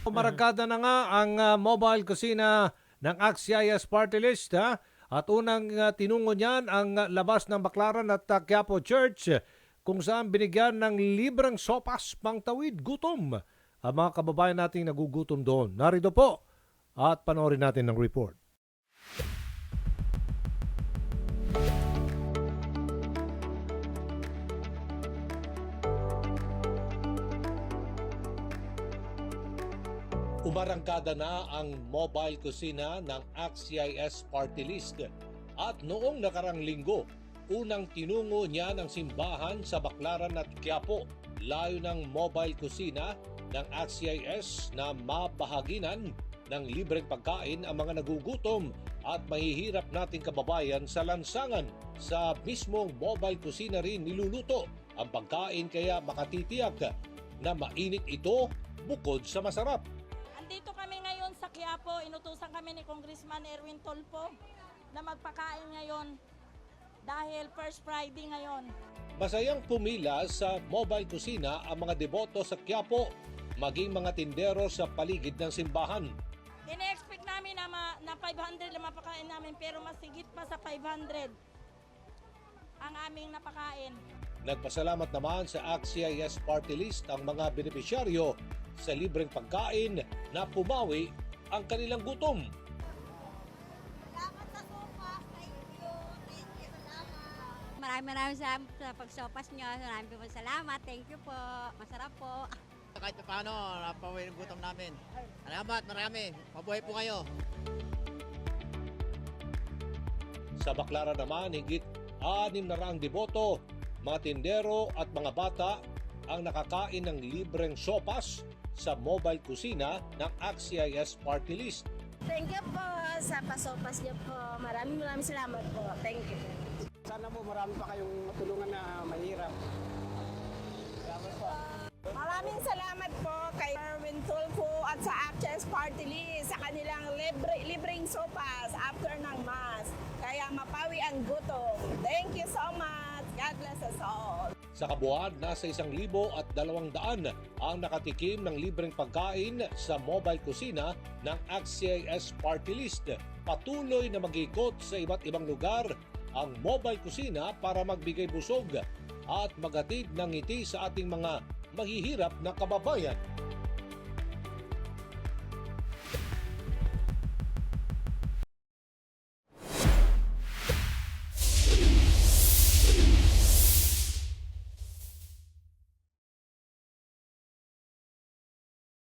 Maragkada na nga ang mobile kusina ng ACT-CIS Party List. At unang tinungo niyan ang labas ng Baclaran at Quiapo Church kung saan binigyan ng libreng sopas pangtawid gutom ang mga kababayan nating nagugutom doon. Narito po at panoorin natin ng report. Umarangkada na ang mobile kusina ng ACT-CIS Party List at noong nakarang linggo, unang tinungo niya ng simbahan sa Baclaran at Quiapo. Layo ng mobile kusina ng ACT-CIS na mabahaginan ng libreng pagkain ang mga nagugutom at mahihirap nating kababayan sa lansangan. Sa mismong mobile kusina rin niluluto ang pagkain kaya makatitiyak na mainit ito bukod sa masarap. Andito kami ngayon sa Quiapo, inutusan kami ni Congressman Erwin Tolpo na magpakain ngayon dahil First Friday ngayon. Masayang pumila sa mobile kusina ang mga deboto sa Quiapo, maging mga tindero sa paligid ng simbahan. Ine-expect namin na 500 lang mapakain namin pero mas higit pa sa 500 ang aming napakain. Nagpasalamat naman sa ACT-CIS Party List ang mga benepisyaryo sa libreng pagkain na pumawi ang kanilang gutom. Salamat sa sopas. Thank you. Salamat. Maraming salamat sa pagsopas nyo. Maraming po salamat. Thank you po. Masarap po. Kahit paano, napawi ng gutom namin. Salamat, marami. Mabuhay po kayo. Sa Baclaran naman, higit 600 deboto, mga tindero at mga bata ang nakakain ng libreng sopas sa mobile kusina ng ACT-CIS Party List. Thank you po sa pasopas niyo po. Maraming salamat po. Thank you. Sana po marami pa kayong matulungan na mahirap. Salamat po. Maraming salamat po kay Erwin Tulfo at sa ACT-CIS Party List sa kanilang libreng sopas after ng Mass. Kaya mapawi ang gutom. Thank you so much. God bless us all. Sa kabuuan, nasa 1,200 ang nakatikim ng libreng pagkain sa mobile kusina ng ACT-CIS Party List. Patuloy na mag-ikot sa iba't ibang lugar ang mobile kusina para magbigay busog at maghatid ng ngiti sa ating mga mahihirap na kababayan.